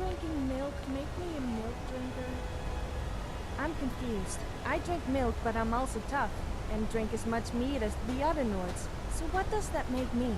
drinking milk make me a milk drinker? I'm confused. I drink milk, but I'm also tough, and drink as much meat as the other Nords. So what does that make me?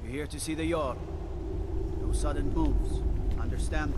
You're here to see the yard. No sudden moves. Understand?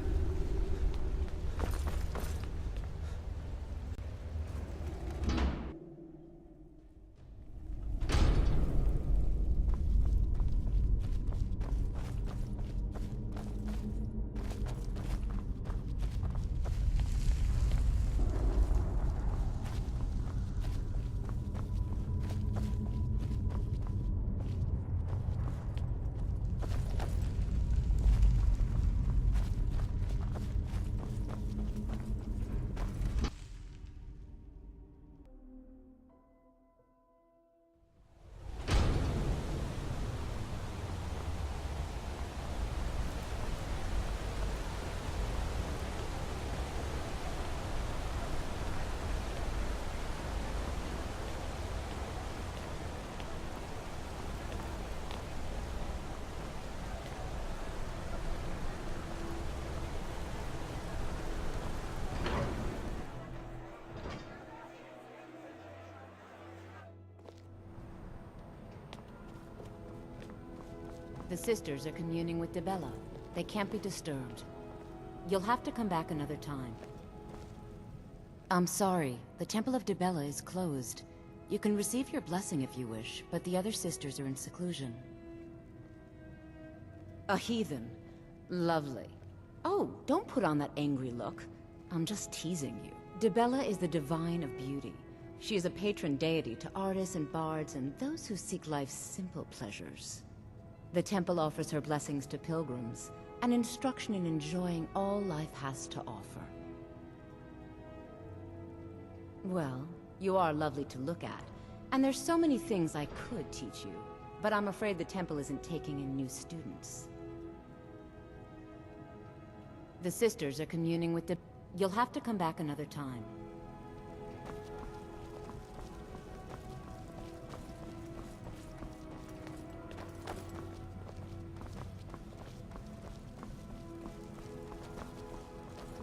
The sisters are communing with Dibella. They can't be disturbed. You'll have to come back another time. I'm sorry, the Temple of Dibella is closed. You can receive your blessing if you wish, but the other sisters are in seclusion. A heathen. Lovely. Oh, don't put on that angry look. I'm just teasing you. Dibella is the divine of beauty. She is a patron deity to artists and bards and those who seek life's simple pleasures. The temple offers her blessings to pilgrims, and instruction in enjoying all life has to offer. Well, you are lovely to look at, and there's so many things I could teach you, but I'm afraid the temple isn't taking in new students. The sisters are communing with the... You'll have to come back another time.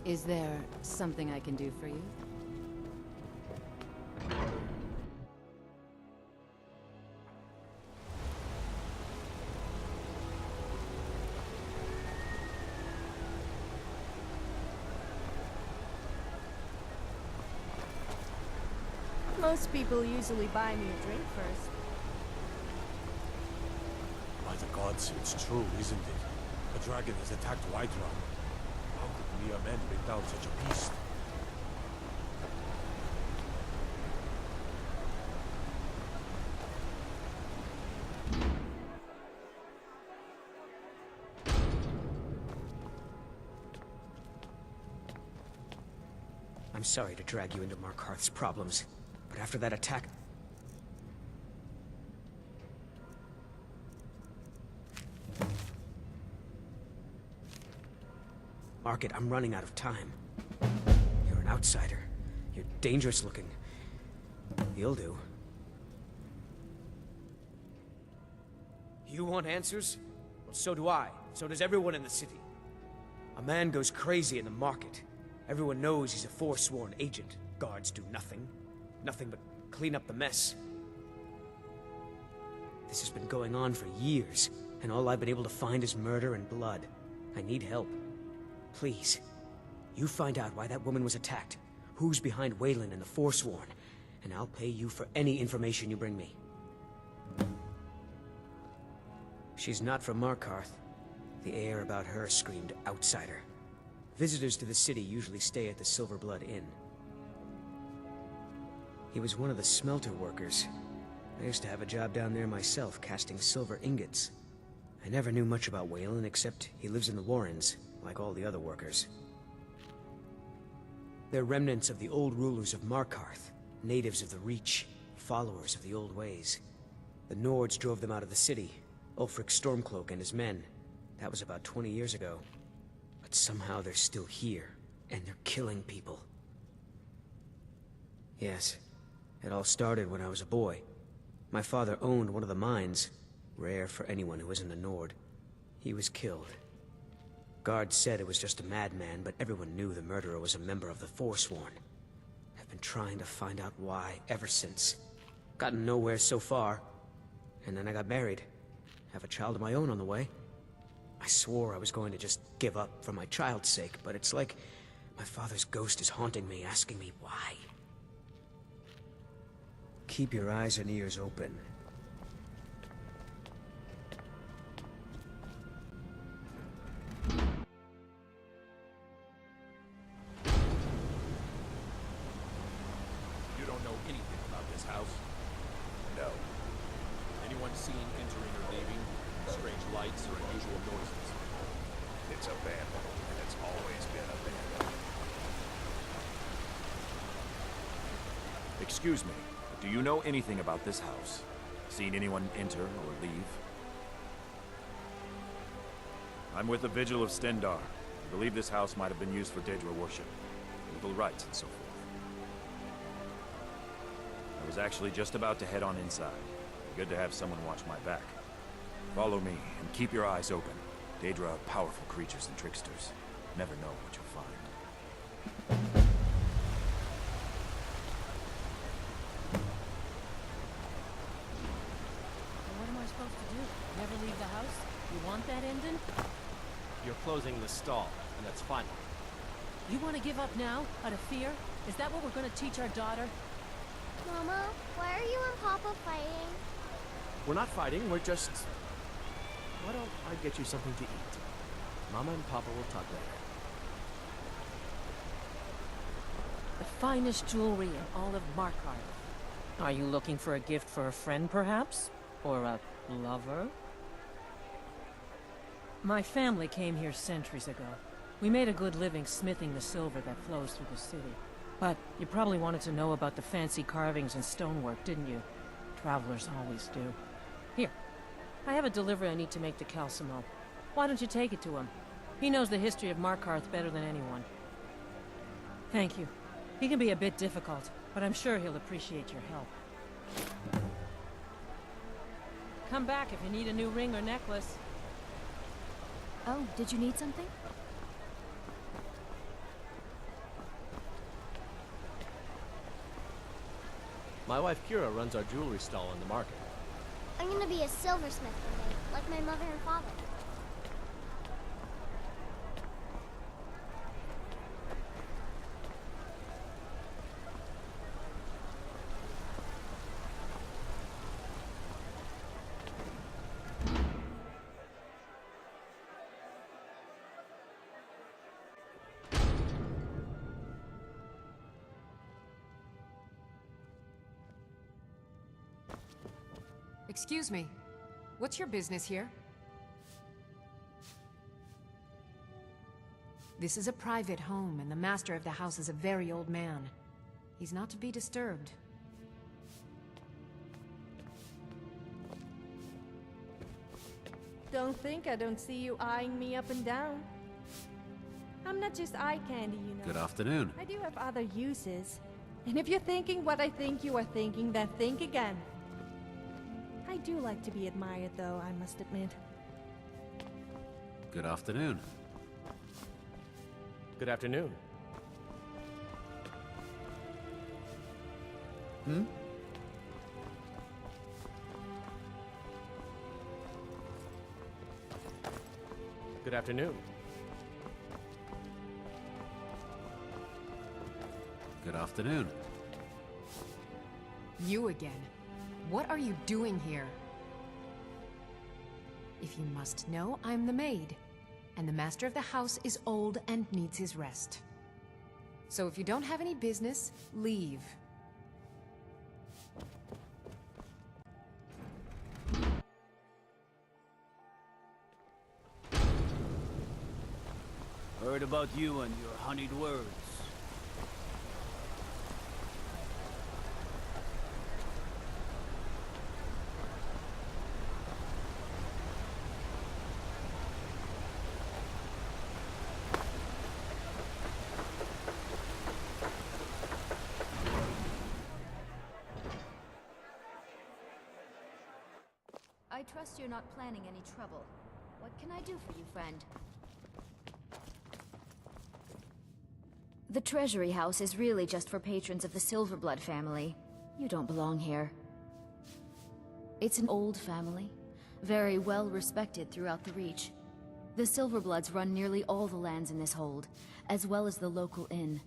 Is there something I can do for you? Most people usually buy me a drink first. By the gods, it's true, isn't it? A dragon has attacked Whiterun. How could mere men bring down such a beast? I'm sorry to drag you into Markarth's problems, but after that attack... Market, I'm running out of time. You're an outsider. You're dangerous looking. You'll do. You want answers? Well, so do I. So does everyone in the city. A man goes crazy in the market. Everyone knows he's a forsworn agent. Guards do nothing. Nothing but clean up the mess. This has been going on for years, and all I've been able to find is murder and blood. I need help. Please, you find out why that woman was attacked, who's behind Waylon and the Forsworn, and I'll pay you for any information you bring me. She's not from Markarth. The air about her screamed outsider. Visitors to the city usually stay at the Silver Blood Inn. He was one of the smelter workers. I used to have a job down there myself, casting silver ingots. I never knew much about Waylon, except he lives in the Warrens, like all the other workers. They're remnants of the old rulers of Markarth, natives of the Reach, followers of the old ways. The Nords drove them out of the city, Ulfric Stormcloak and his men. That was about 20 years ago. But somehow they're still here, and they're killing people. Yes, it all started when I was a boy. My father owned one of the mines, rare for anyone who isn't a Nord. He was killed. Guards said it was just a madman, but everyone knew the murderer was a member of the Forsworn. I've been trying to find out why ever since. Gotten nowhere so far. And then I got married. Have a child of my own on the way. I swore I was going to just give up for my child's sake, but it's like my father's ghost is haunting me, asking me why. Keep your eyes and ears open. You don't know anything about this house? No. Anyone seen entering or leaving? Strange lights or unusual noises? It's abandoned, and it's always been abandoned. Excuse me, do you know anything about this house? Seen anyone enter or leave? I'm with the Vigil of Stendar. I believe this house might have been used for Daedra worship, legal rites and so forth. I was actually just about to head on inside. Good to have someone watch my back. Follow me, and keep your eyes open. Daedra are powerful creatures and tricksters. Never know what you'll find. What am I supposed to do? Never leave the house? You want that ending? You're closing the stall, and that's final. You want to give up now, out of fear? Is that what we're going to teach our daughter? Mama, why are you and Papa fighting? We're not fighting, we're just... Why don't I get you something to eat? Mama and Papa will talk later. The finest jewelry in all of Markarth. Are you looking for a gift for a friend, perhaps? Or a lover? My family came here centuries ago. We made a good living smithing the silver that flows through the city. But you probably wanted to know about the fancy carvings and stonework, didn't you? Travelers always do. Here, I have a delivery I need to make to Calcimo. Why don't you take it to him? He knows the history of Markarth better than anyone. Thank you. He can be a bit difficult, but I'm sure he'll appreciate your help. Come back if you need a new ring or necklace. Oh, did you need something? My wife Kira runs our jewelry stall in the market. I'm gonna be a silversmith one day, like my mother and father. Excuse me. What's your business here? This is a private home, and the master of the house is a very old man. He's not to be disturbed. Don't think I don't see you eyeing me up and down. I'm not just eye candy, you know. Good afternoon. I do have other uses. And if you're thinking what I think you are thinking, then think again. I do like to be admired, though, I must admit. Good afternoon. Good afternoon. Hmm? Good afternoon. Good afternoon. You again. What are you doing here? If you must know, I'm the maid. And the master of the house is old and needs his rest. So if you don't have any business, leave. Heard about you and your honeyed words. I trust you're not planning any trouble. What can I do for you, friend? The Treasury House is really just for patrons of the Silverblood family. You don't belong here. It's an old family, very well respected throughout the Reach. The Silverbloods run nearly all the lands in this hold, as well as the local inn.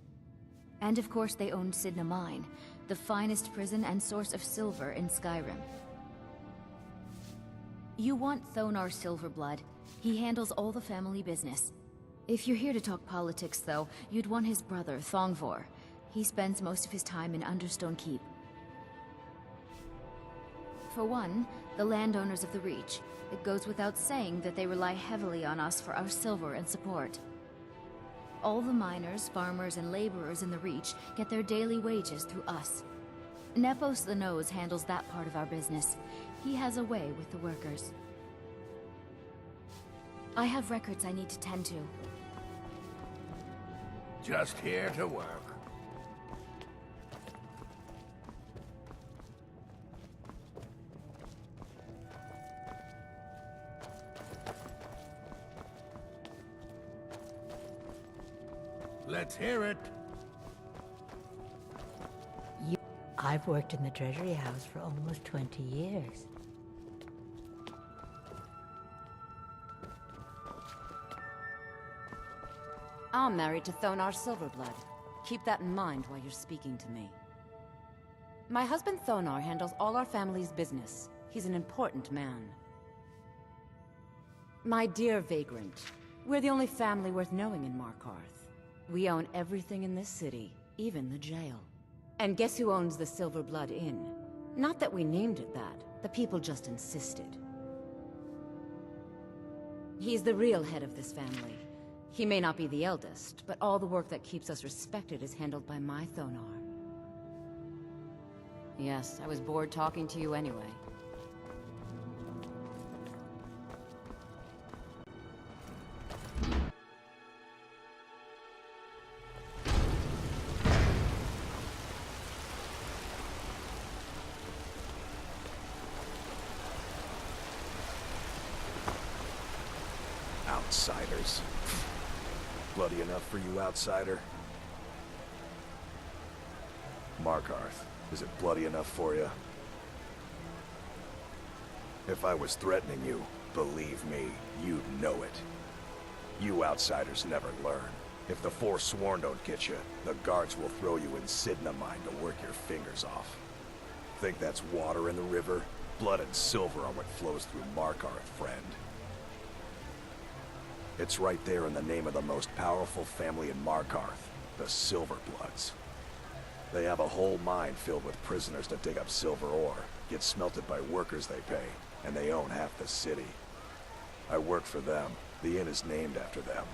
And of course they own Sidna Mine, the finest prison and source of silver in Skyrim. You want Thonar Silverblood. He handles all the family business. If you're here to talk politics, though, you'd want his brother, Thongvor. He spends most of his time in Understone Keep. For one, the landowners of the Reach. It goes without saying that they rely heavily on us for our silver and support. All the miners, farmers, and laborers in the Reach get their daily wages through us. Nepos the Nose handles that part of our business. He has a way with the workers. I have records I need to tend to. Just here to work. Let's hear it. I've worked in the Treasury House for almost 20 years. I'm married to Thonar Silverblood. Keep that in mind while you're speaking to me. My husband Thonar handles all our family's business. He's an important man. My dear vagrant, we're the only family worth knowing in Markarth. We own everything in this city, even the jail. And guess who owns the Silverblood Inn? Not that we named it that. The people just insisted. He's the real head of this family. He may not be the eldest, but all the work that keeps us respected is handled by my Thonar. Yes, I was bored talking to you anyway. Outsiders. Bloody enough for you, outsider? Markarth, is it bloody enough for you? If I was threatening you, believe me, you'd know it. You outsiders never learn. If the Forsworn don't get you, the guards will throw you in Sidna Mine to work your fingers off. Think that's water in the river? Blood and silver are what flows through Markarth, friend. It's right there in the name of the most powerful family in Markarth, the Silverbloods. They have a whole mine filled with prisoners that dig up silver ore, get smelted by workers they pay, and they own half the city. I work for them. The inn is named after them.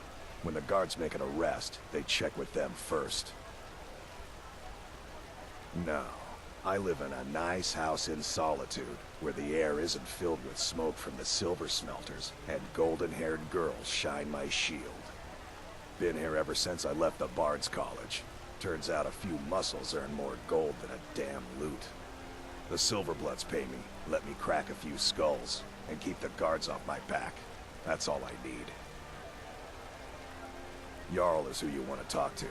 When the guards make an arrest, they check with them first. No. I live in a nice house in solitude, where the air isn't filled with smoke from the silver smelters, and golden-haired girls shine my shield. Been here ever since I left the Bard's College. Turns out a few muscles earn more gold than a damn loot. The Silverbloods pay me, let me crack a few skulls, and keep the guards off my back. That's all I need. Jarl is who you want to talk to.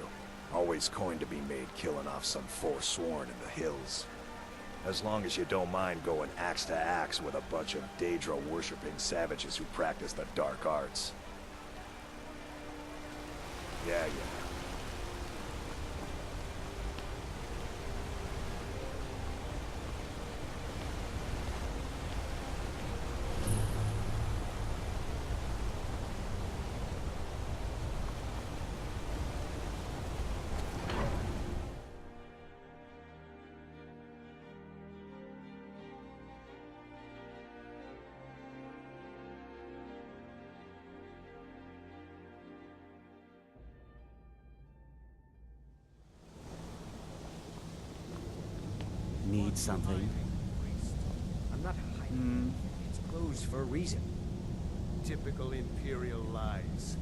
Always coin to be made killing off some Forsworn in the hills. As long as you don't mind going axe to axe with a bunch of Daedra-worshipping savages who practice the dark arts. Yeah. Need something? I'm not hiding. It's closed for a reason. Typical Imperial lies.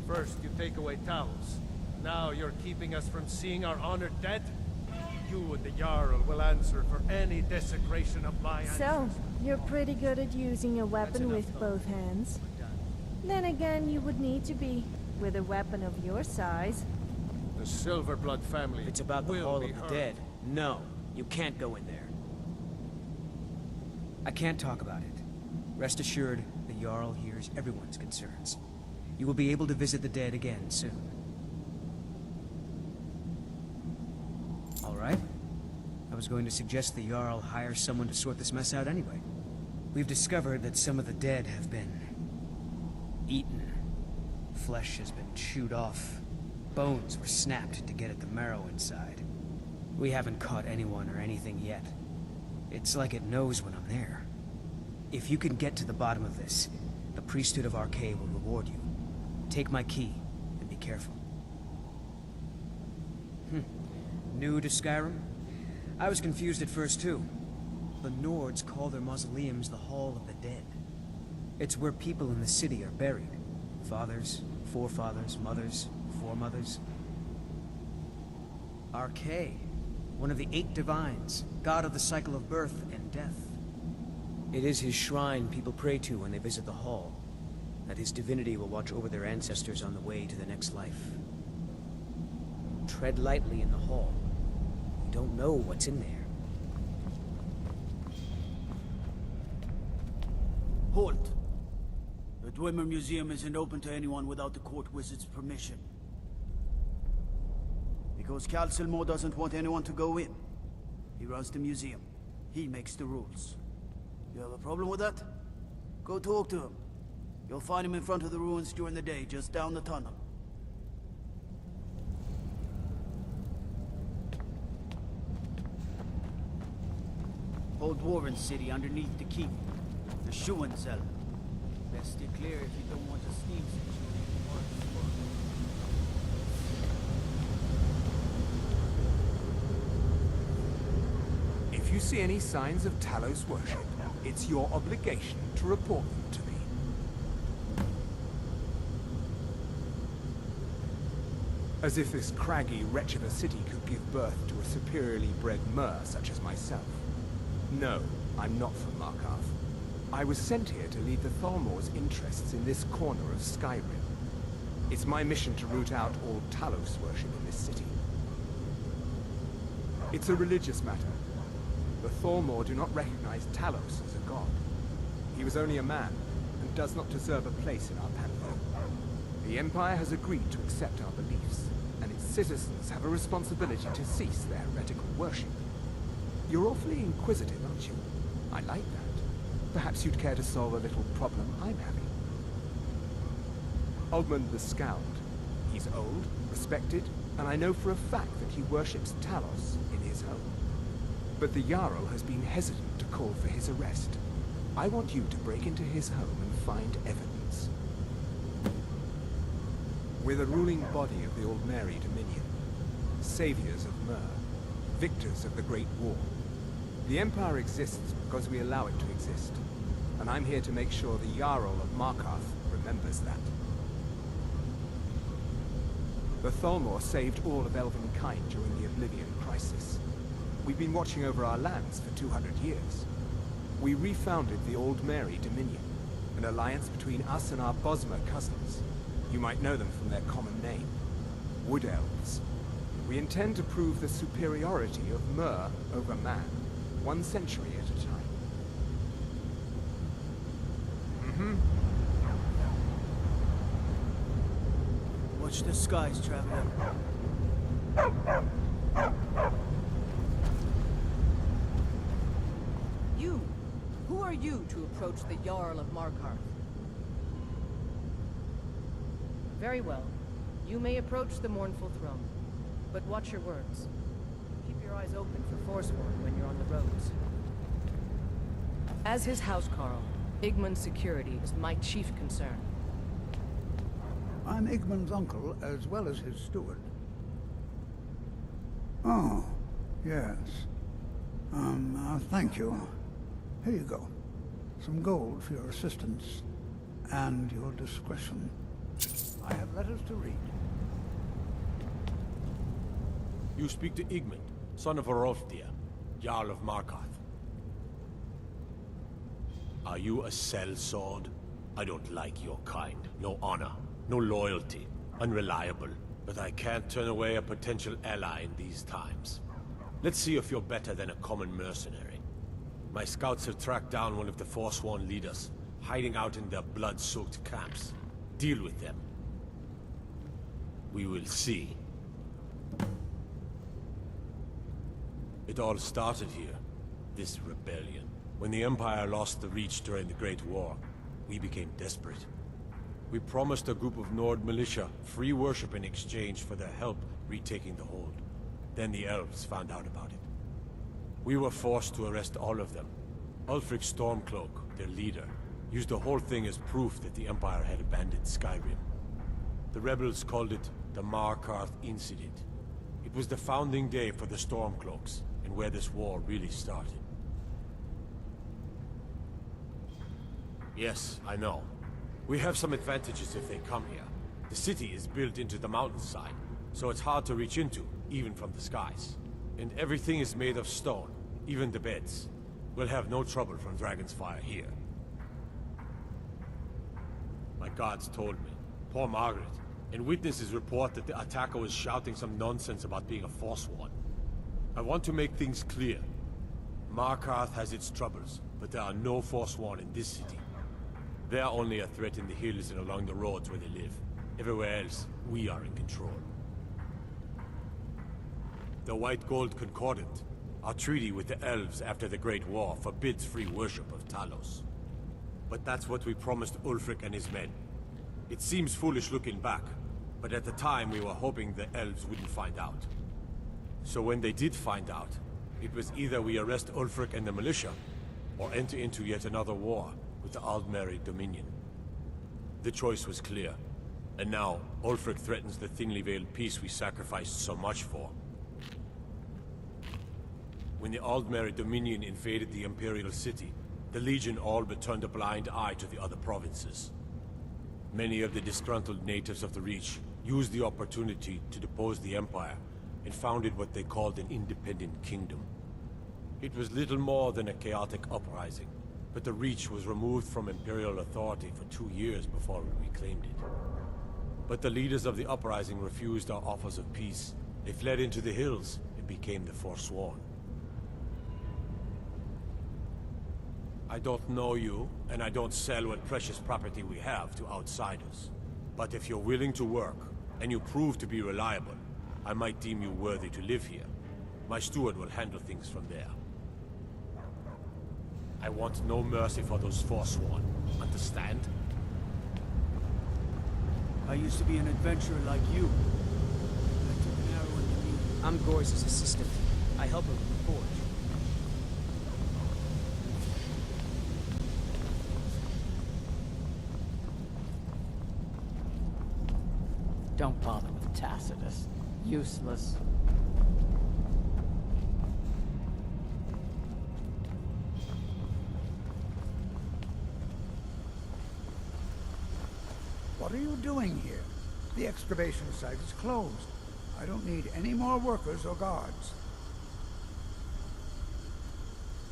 First you take away Talos. Now you're keeping us from seeing our honored dead? You and the Jarl will answer for any desecration of my ancestors. So, you're pretty good at using a weapon with both hands. Then again, you would need to be, with a weapon of your size. The Silverblood family If it's about the Hall of the Dead, no. You can't go in there. I can't talk about it. Rest assured, the Jarl hears everyone's concerns. You will be able to visit the dead again soon. All right. I was going to suggest the Jarl hire someone to sort this mess out anyway. We've discovered that some of the dead have been eaten. Flesh has been chewed off. Bones were snapped to get at the marrow inside. We haven't caught anyone or anything yet. It's like it knows when I'm there. If you can get to the bottom of this, the priesthood of Arcade will reward you. Take my key, and be careful. New to Skyrim? I was confused at first too. The Nords call their mausoleums the Hall of the Dead. It's where people in the city are buried. Fathers, forefathers, mothers, foremothers. Arcade. One of the 8 divines, god of the cycle of birth and death. It is his shrine people pray to when they visit the hall, that his divinity will watch over their ancestors on the way to the next life. Tread lightly in the hall. You don't know what's in there. Halt! The Dwemer Museum isn't open to anyone without the court wizard's permission. Because Cal Silmo doesn't want anyone to go in. He runs the museum. He makes the rules. You have a problem with that? Go talk to him. You'll find him in front of the ruins during the day, just down the tunnel. Old Dwarven City underneath the keep. The Shuan cell. Best stay clear if you don't want a steam situation. If you see any signs of Talos worship, it's your obligation to report them to me. As if this craggy wretch of a city could give birth to a superiorly bred mer such as myself. No, I'm not from Markarth. I was sent here to lead the Thalmor's interests in this corner of Skyrim. It's my mission to root out all Talos worship in this city. It's a religious matter. The Thalmor do not recognize Talos as a god. He was only a man, and does not deserve a place in our pantheon. The Empire has agreed to accept our beliefs, and its citizens have a responsibility to cease their heretical worship. You're awfully inquisitive, aren't you? I like that. Perhaps you'd care to solve a little problem I'm having. Ogmund the Scald. He's old, respected, and I know for a fact that he worships Talos in his home. But the Jarl has been hesitant to call for his arrest. I want you to break into his home and find evidence. We're the ruling body of the Old Mary Dominion. Saviors of Myr. Victors of the Great War. The Empire exists because we allow it to exist. And I'm here to make sure the Jarl of Markarth remembers that. The Thalmor saved all of Elvenkind during the Oblivion Crisis. We've been watching over our lands for 200 years. We refounded the Old Mary Dominion, an alliance between us and our Bosmer cousins. You might know them from their common name, Wood Elves. We intend to prove the superiority of Myr over man, 1 century at a time. Watch the skies, traveler. You! Who are you to approach the Jarl of Markarth? Very well. You may approach the mournful throne. But watch your words. Keep your eyes open for Forsworn when you're on the roads. As his housecarl, Igmund's security is my chief concern. I'm Igmund's uncle, as well as his steward. Oh, yes. Thank you. Here you go. Some gold for your assistance, and your discretion. I have letters to read. You speak to Igmund, son of Hrolfdir, Jarl of Markarth. Are you a sellsword? I don't like your kind. No honor, no loyalty, unreliable. But I can't turn away a potential ally in these times. Let's see if you're better than a common mercenary. My scouts have tracked down one of the Forsworn leaders, hiding out in their blood-soaked camps. Deal with them. We will see. It all started here, this rebellion. When the Empire lost the Reach during the Great War, we became desperate. We promised a group of Nord militia free worship in exchange for their help retaking the hold. Then the elves found out about it. We were forced to arrest all of them. Ulfric Stormcloak, their leader, used the whole thing as proof that the Empire had abandoned Skyrim. The rebels called it the Markarth Incident. It was the founding day for the Stormcloaks, and where this war really started. Yes, I know. We have some advantages if they come here. The city is built into the mountainside, so it's hard to reach into, even from the skies. And everything is made of stone, even the beds. We'll have no trouble from Dragon's Fire here. My guards told me. Poor Margaret. And witnesses report that the attacker was shouting some nonsense about being a Forsworn. I want to make things clear. Markarth has its troubles, but there are no Forsworn in this city. They are only a threat in the hills and along the roads where they live. Everywhere else, we are in control. The White Gold Concordant, our treaty with the elves after the Great War, forbids free worship of Talos. But that's what we promised Ulfric and his men. It seems foolish looking back, but at the time we were hoping the elves wouldn't find out. So when they did find out, it was either we arrest Ulfric and the militia, or enter into yet another war with the Aldmeri Dominion. The choice was clear, and now Ulfric threatens the thinly veiled peace we sacrificed so much for. When the Aldmeri Dominion invaded the Imperial City, the Legion all but turned a blind eye to the other provinces. Many of the disgruntled natives of the Reach used the opportunity to depose the Empire and founded what they called an independent kingdom. It was little more than a chaotic uprising, but the Reach was removed from Imperial authority for 2 years before we reclaimed it. But the leaders of the uprising refused our offers of peace. They fled into the hills and became the Forsworn. I don't know you, and I don't sell what precious property we have to outsiders. But if you're willing to work, and you prove to be reliable, I might deem you worthy to live here. My steward will handle things from there. I want no mercy for those Forsworn. Understand? I used to be an adventurer like you. I took an arrow in the knee. I'm Gorse's assistant. I help him with the forge. Useless. What are you doing here? The excavation site is closed. I don't need any more workers or guards.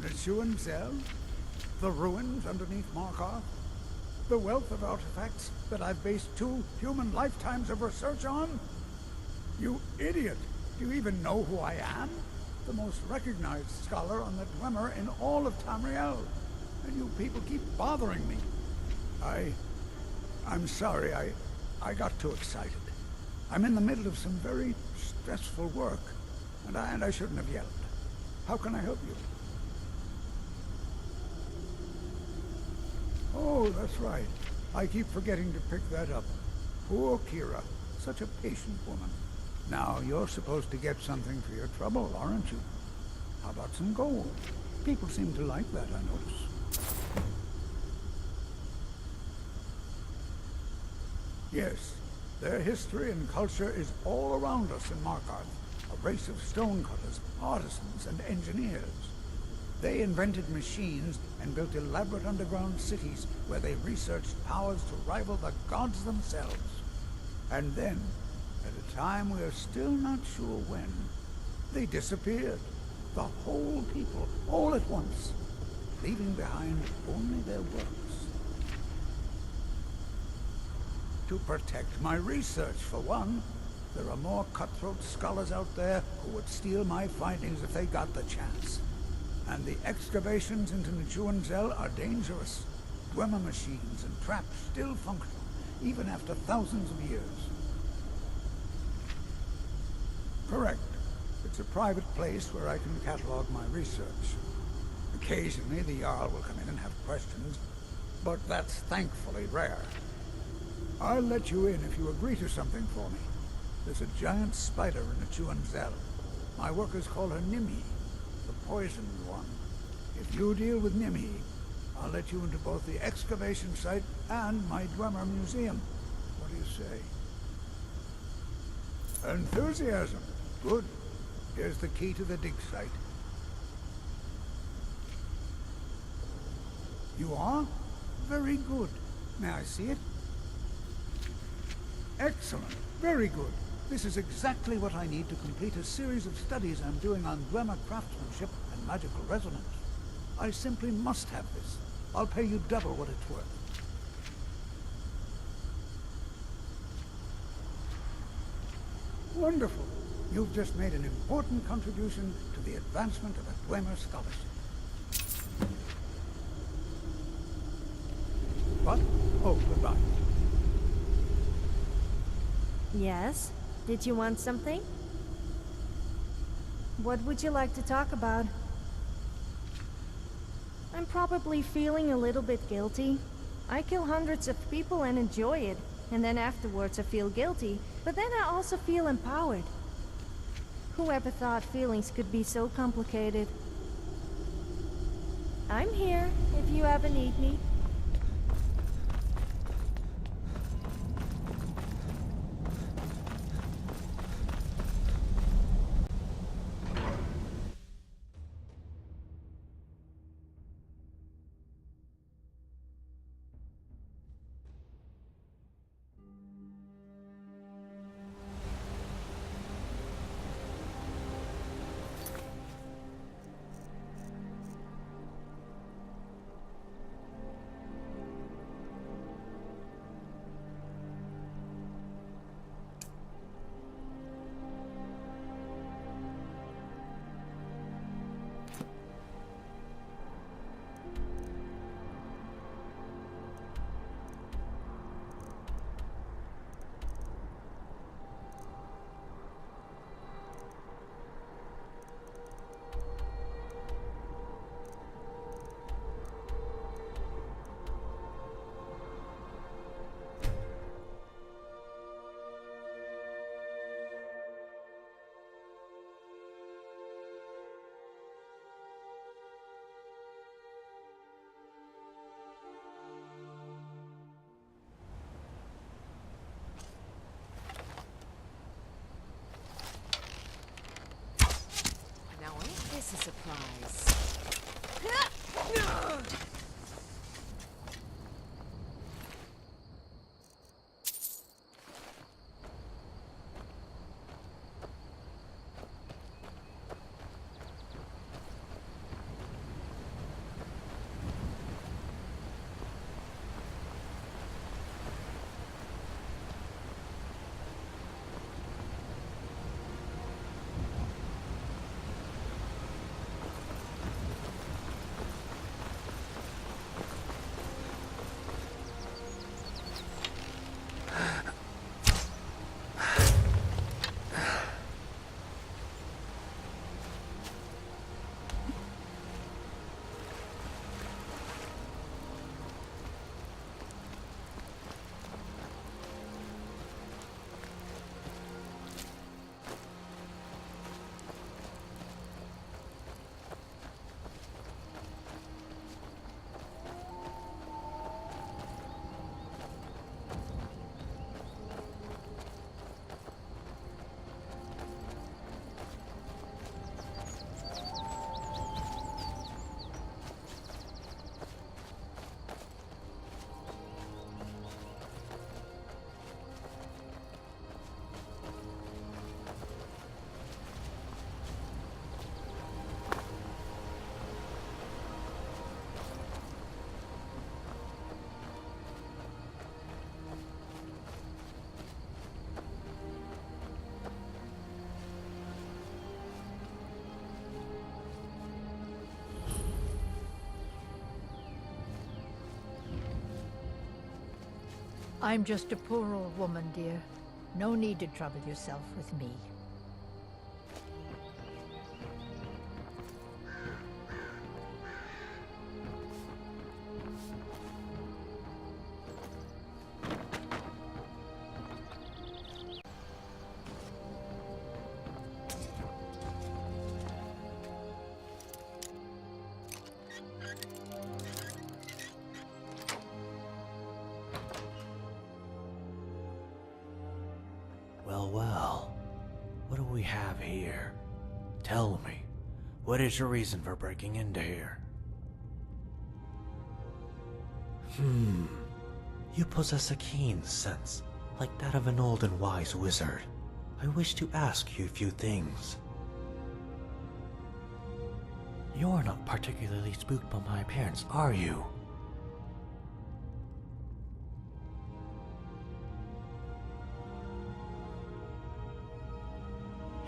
The Zell? The ruins underneath Markarth? The wealth of artifacts that I've based 2 human lifetimes of research on? You idiot! Do you even know who I am? The most recognized scholar on the Dwemer in all of Tamriel. And you people keep bothering me. I'm sorry, I got too excited. I'm in the middle of some very stressful work, and I shouldn't have yelled. How can I help you? Oh, that's right. I keep forgetting to pick that up. Poor Kira. Such a patient woman. Now, you're supposed to get something for your trouble, aren't you? How about some gold? People seem to like that, I notice. Yes, their history and culture is all around us in Markarth. A race of stonecutters, artisans, and engineers. They invented machines and built elaborate underground cities where they researched powers to rival the gods themselves. And then, at a time we are still not sure when, they disappeared. The whole people, all at once, leaving behind only their works. To protect my research, for one. There are more cutthroat scholars out there who would steal my findings if they got the chance. And the excavations into Zell are dangerous. Dwemer machines and traps still functional, even after thousands of years. Correct. It's a private place where I can catalog my research. Occasionally, the Jarl will come in and have questions, but that's thankfully rare. I'll let you in if you agree to something for me. There's a giant spider in Zell. My workers call her Nimi, the poisoned one. If you deal with Nimi, I'll let you into both the excavation site and my Dwemer museum. What do you say? Enthusiasm. Good. Here's the key to the dig site. You are? Very good. May I see it? Excellent. Very good. This is exactly what I need to complete a series of studies I'm doing on Dwemer craftsmanship and magical resonance. I simply must have this. I'll pay you double what it's worth. Wonderful. You've just made an important contribution to the advancement of the Dwemer scholarship. What? Oh, goodbye. Yes? Did you want something? What would you like to talk about? I'm probably feeling a little bit guilty. I kill hundreds of people and enjoy it, and then afterwards I feel guilty, but then I also feel empowered. Whoever thought feelings could be so complicated? I'm here, if you ever need me. this a surprise? I'm just a poor old woman, dear. No need to trouble yourself with me. Well, well. What do we have here? Tell me, what is your reason for breaking into here? You possess a keen sense, like that of an old and wise wizard. I wish to ask you a few things. You're not particularly spooked by my appearance, are you?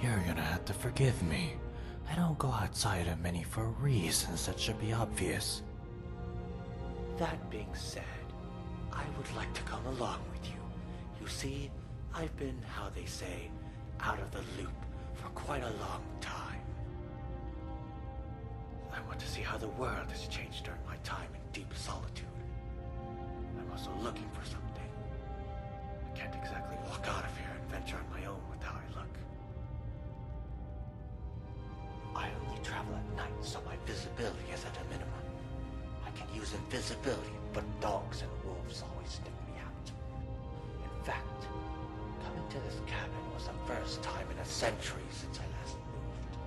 You're gonna have to forgive me. I don't go outside of many for reasons that should be obvious. That being said, I would like to come along with you. You see, I've been, how they say, out of the loop for quite a long time. I want to see how the world has changed during my time in deep solitude. I'm also looking for something. I can't exactly walk out of here and venture on my own with how I look. I only travel at night, so my visibility is at a minimum. I can use invisibility, but dogs and wolves always sniff me out. In fact, coming to this cabin was the first time in a century since I last moved.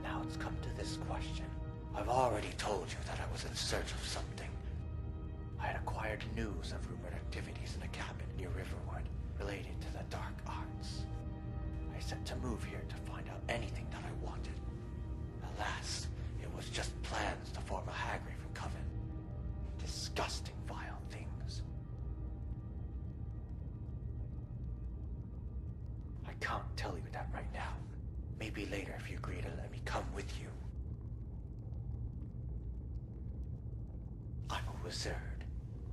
Now it's come to this question. I've already told you that I was in search of something. I had acquired news of rumored activities in a cabin near Riverwood related to the dark arts. I set to move here to find out anything that I wanted. Alas, it was just plans to form a Hagraven coven. Disgusting, vile things. I can't tell you that right now. Maybe later if you agree to let me come with you. I'm a wizard.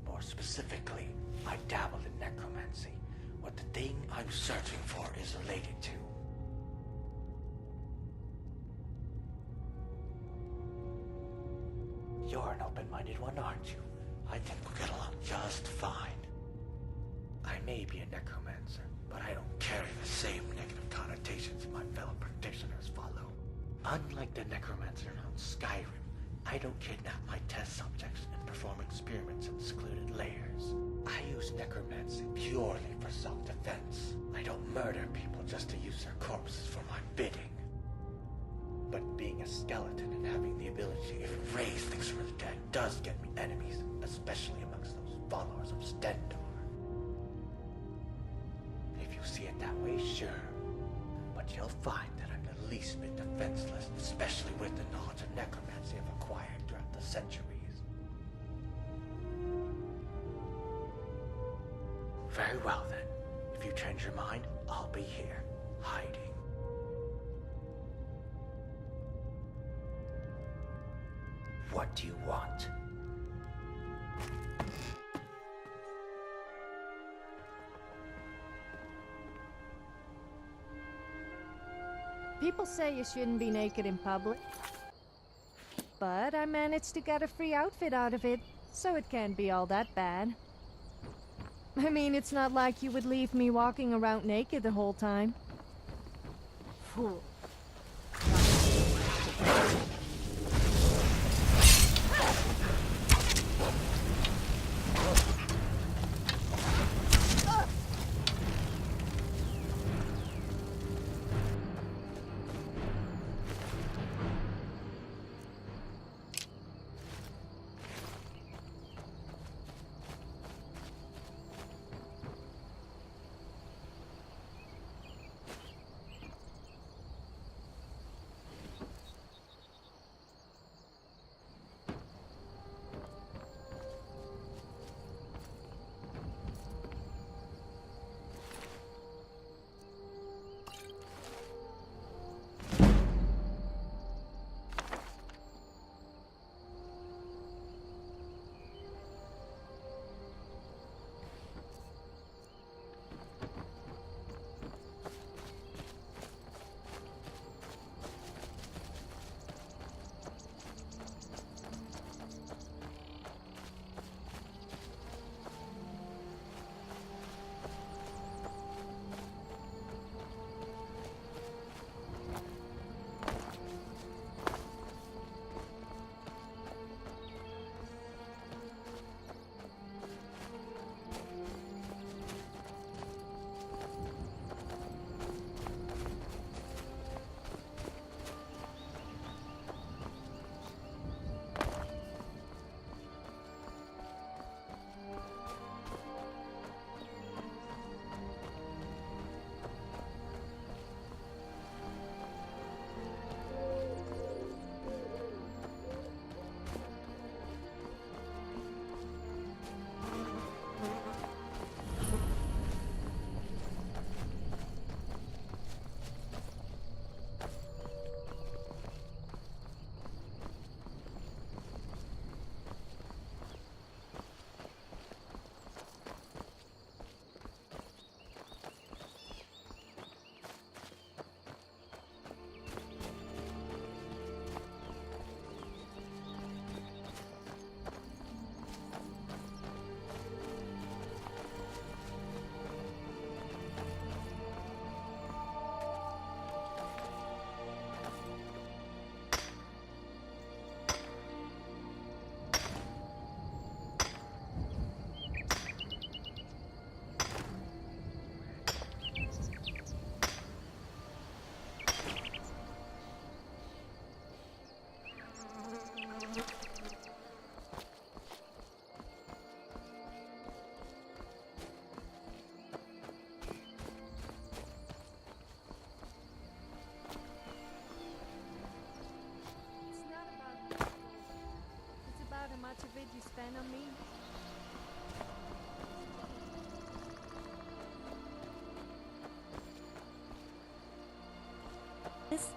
More specifically, I dabble in necromancy. What the thing I'm searching for is related to. You're an open-minded one, aren't you? I think we'll get along just fine. I may be a necromancer, but I don't carry the same negative connotations my fellow practitioners follow. Unlike the necromancer on Skyrim, I don't kidnap my test subjects and perform experiments in secluded layers. I use necromancy purely for self-defense. I don't murder people just to use their corpses for my bidding. But being a skeleton and having the ability to erase things from the dead does get me enemies, especially amongst those followers of Stentor. If you see it that way, sure. But you'll find that I'm the least bit defenseless, especially with the knowledge of necromancy I've acquired throughout the centuries. Very well then. If you change your mind, I'll be here, hiding. What do you want? People say you shouldn't be naked in public. But I managed to get a free outfit out of it, so it can't be all that bad. I mean, it's not like you would leave me walking around naked the whole time. Fool. spend on me? This